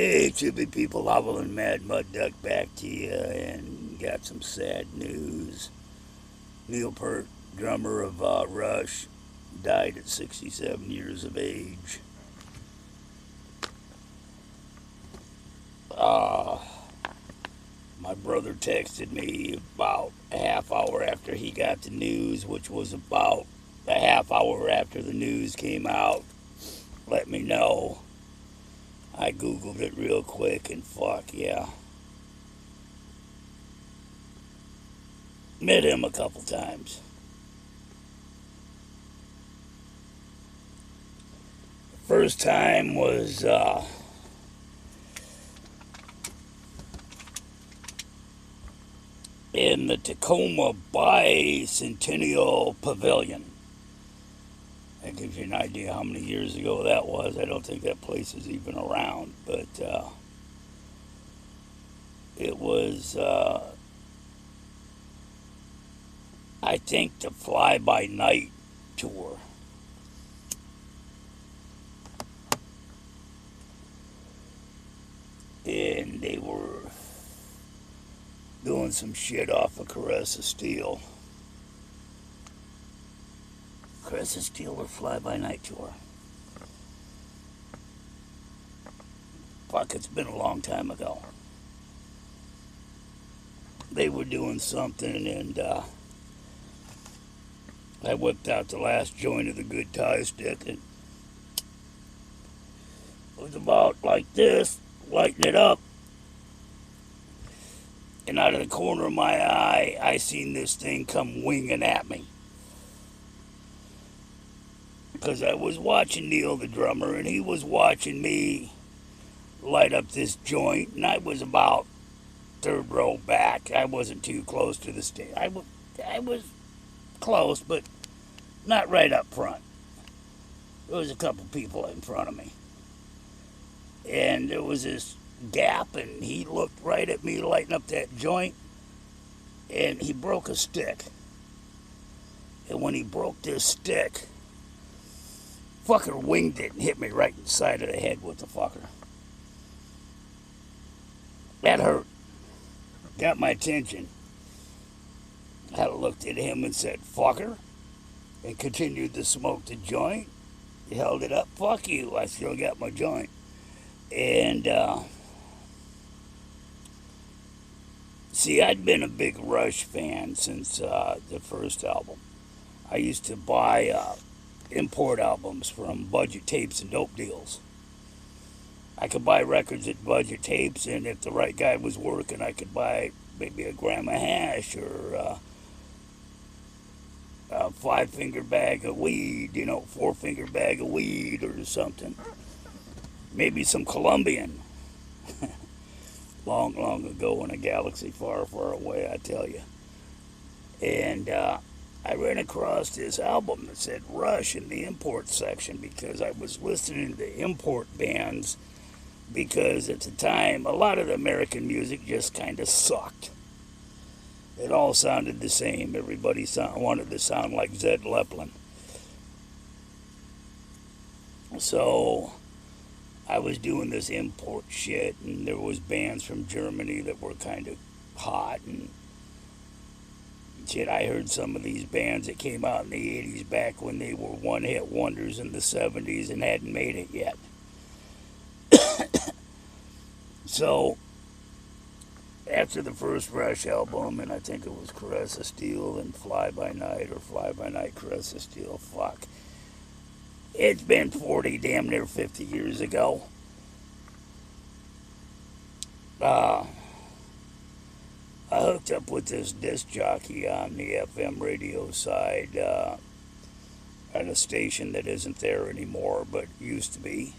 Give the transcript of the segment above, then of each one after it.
Hey, Chippy people, Hobble and Mad Mud Duck back to you, and got some sad news. Neil Peart, drummer of Rush, died at 67 years of age. Uh, my brother texted me about a half hour after he got the news, which was about a half hour after the news came out. Let me know. I Googled it real quick, and fuck, yeah. Met him a couple times. First time was in the Tacoma Bicentennial Pavilion. That gives you an idea how many years ago that was. I don't think that place is even around, but it was, I think, the Fly By Night tour. And they were doing some shit off of Caress of Steel. Caress of Steel or Fly By Night tour. Fuck, it's been a long time ago. They were doing something, and I whipped out the last joint of the good tie stick, and it was about like this, lighting it up. And out of the corner of my eye, I seen this thing come winging at me. Because I was watching Neil, the drummer, and he was watching me light up this joint, and I was about third row back. I wasn't too close to the stage. I was close, but not right up front. There was a couple people in front of me. And there was this gap, and he looked right at me lighting up that joint, and he broke a stick. And when he broke this stick, fucker winged it and hit me right in the side of the head with the fucker. That hurt. Got my attention. I looked at him and said, fucker, and continued to smoke the joint. He held it up. Fuck you. I still got my joint. And, see, I'd been a big Rush fan since the first album. I used to buy import albums from Budget Tapes and Dope Deals. I could buy records at Budget Tapes, and if the right guy was working, I could buy maybe a gram of hash or a 5-finger bag of weed, 4-finger bag of weed or something. Maybe some Colombian. Long, long ago in a galaxy far, far away, I tell you. And I ran across this album that said Rush in the import section because I was listening to import bands because at the time, a lot of the American music just kind of sucked. It all sounded the same. Everybody wanted to sound like Zed Zeppelin. So I was doing this import shit, and there was bands from Germany that were kind of hot, and shit, I heard some of these bands that came out in the 80s back when they were one-hit wonders in the 70s and hadn't made it yet. So, after the first Rush album, and I think it was Caress of Steel and Fly By Night, or Fly By Night, Caress of Steel, fuck. It's been 40, damn near 50 years ago. I hooked up with this disc jockey on the FM radio side at a station that isn't there anymore, but used to be.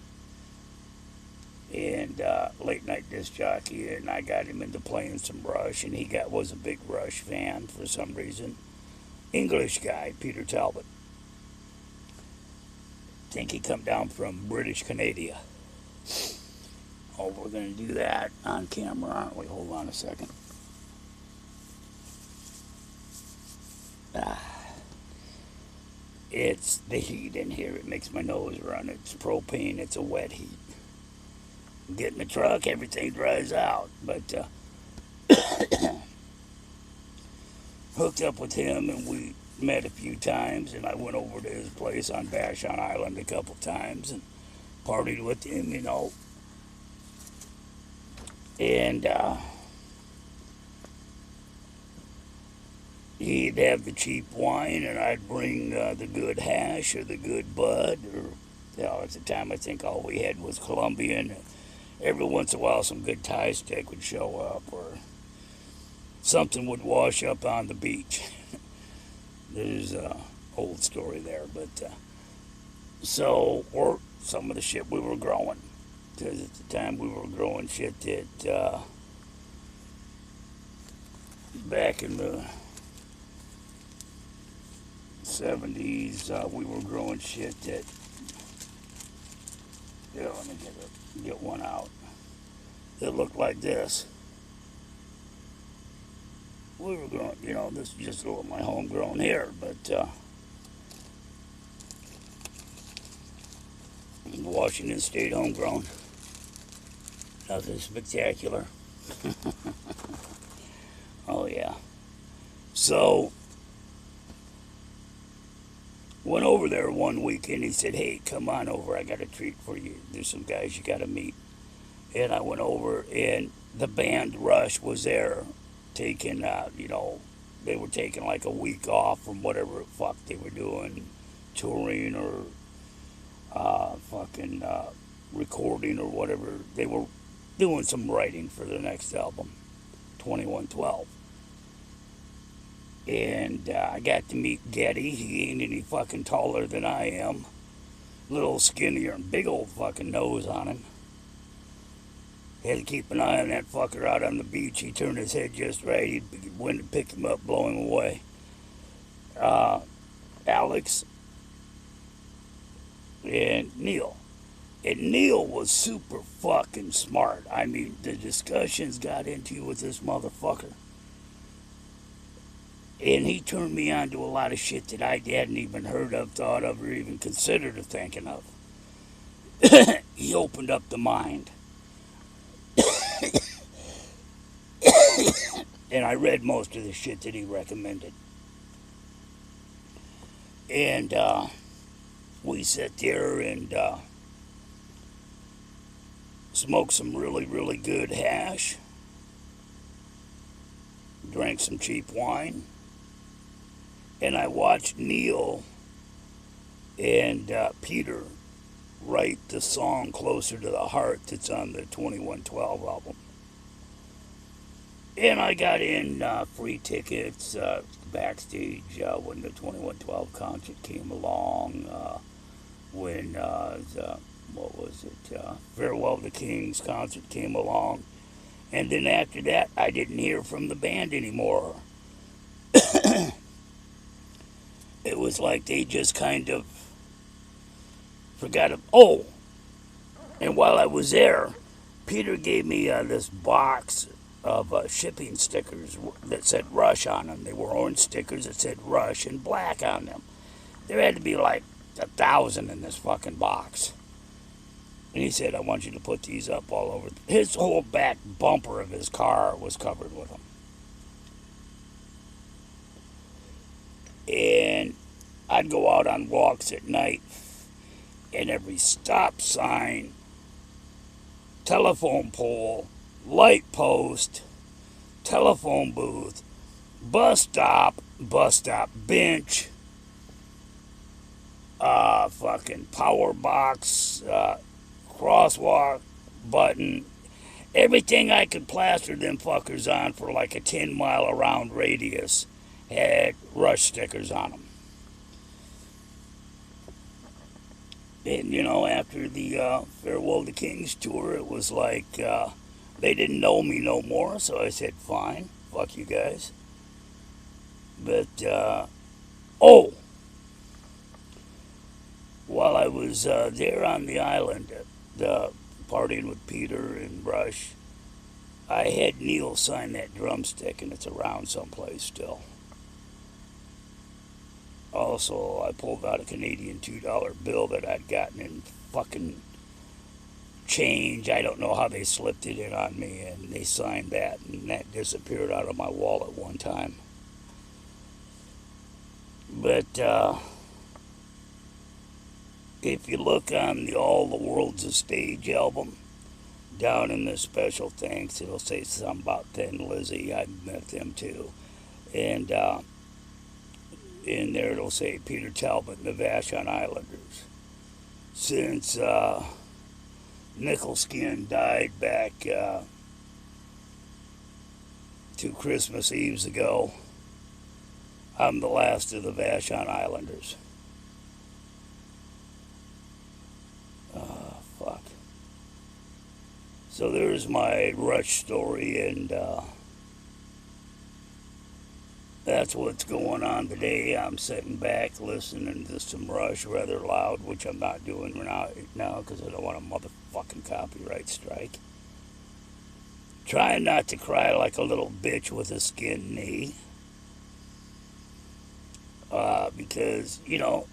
And late night disc jockey, and I got him into playing some Rush, and he was a big Rush fan for some reason. English guy, Peter Talbot. I think he come down from British Canada. Oh, we're going to do that on camera, aren't we? Hold on a second. It's the heat in here. It makes my nose run. It's propane. It's a wet heat. Get in the truck, everything dries out. But hooked up with him, and we met a few times, and I went over to his place on Vashon Island a couple times and partied with him, you know. And he'd have the cheap wine, and I'd bring the good hash or the good bud, or, you know, at the time I think all we had was Colombian. Every once in a while, some good Thai steak would show up, or something would wash up on the beach. There's an old story there, but so, or some of the shit we were growing, because at the time we were growing shit that back in the 70s, we were growing shit that, you know, let me get one out. It looked like this. We were growing, you know, this is just a little my homegrown here, but Washington State homegrown. Nothing spectacular. Oh yeah. So went over there one weekend. He said, "Hey, come on over. I got a treat for you. There's some guys you got to meet." And I went over, and the band Rush was there, taking, you know, they were taking like a week off from whatever the fuck they were doing, touring or fucking recording or whatever. They were doing some writing for their next album, 2112. And I got to meet Getty. He ain't any fucking taller than I am. Little skinnier and big old fucking nose on him. Had to keep an eye on that fucker out on the beach. He turned his head just right. He'd wind to pick him up, blow him away. Alex and Neil. And Neil was super fucking smart. I mean, the discussions got into with this motherfucker. And he turned me on to a lot of shit that I hadn't even heard of, thought of, or even considered of thinking of. He opened up the mind. And I read most of the shit that he recommended. And we sat there and smoked some really, really good hash. Drank some cheap wine. And I watched Neil and Peter write the song Closer to the Heart that's on the 2112 album. And I got in free tickets backstage when the 2112 concert came along. When what was it? Farewell to Kings concert came along. And then after that, I didn't hear from the band anymore. It was like they just kind of forgot. Oh, and while I was there, Peter gave me this box of shipping stickers that said Rush on them. They were orange stickers that said Rush and black on them. There had to be like 1,000 in this fucking box. And he said, "I want you to put these up all over." His whole back bumper of his car was covered with them. And I'd go out on walks at night, and every stop sign, telephone pole, light post, telephone booth, bus stop bench, fucking power box, crosswalk button, everything I could plaster them fuckers on for like a 10-mile around radius had Rush stickers on them. And, you know, after the Farewell to Kings tour, it was like they didn't know me no more, so I said, fine, fuck you guys. But, while I was there on the island, partying with Peter and Rush, I had Neil sign that drumstick, and it's around someplace still. Also, I pulled out a Canadian $2 bill that I'd gotten in fucking change. I don't know how they slipped it in on me, and they signed that, and that disappeared out of my wallet one time. But if you look on the All the World's a Stage album, down in the special thanks, it'll say something about Thin Lizzy. I've met them too. And in there it'll say Peter Talbot and the Vashon Islanders. Since Nicholskin died back 2 Christmas Eves ago, I'm the last of the Vashon Islanders. Fuck. So there's my Rush story, and that's what's going on today. I'm sitting back listening to some Rush rather loud, which I'm not doing right now because I don't want a motherfucking copyright strike. Trying not to cry like a little bitch with a skinned knee. Because, you know,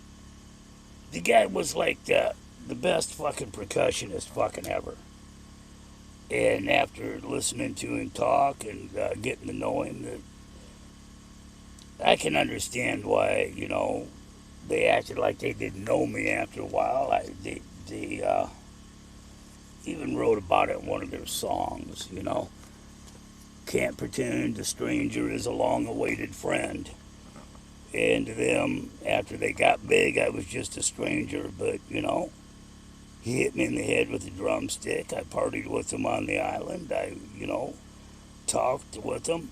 the guy was like the best fucking percussionist fucking ever. And after listening to him talk and getting to know him, I can understand why, you know, they acted like they didn't know me after a while. They even wrote about it in one of their songs, you know. Can't pretend a stranger is a long-awaited friend. And to them, after they got big, I was just a stranger. But, you know, he hit me in the head with a drumstick. I partied with him on the island. I, you know, talked with him.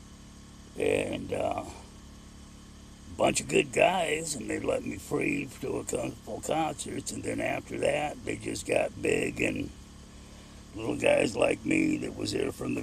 And bunch of good guys, and they let me free to a couple concerts, and then after that they just got big, and little guys like me that was there from the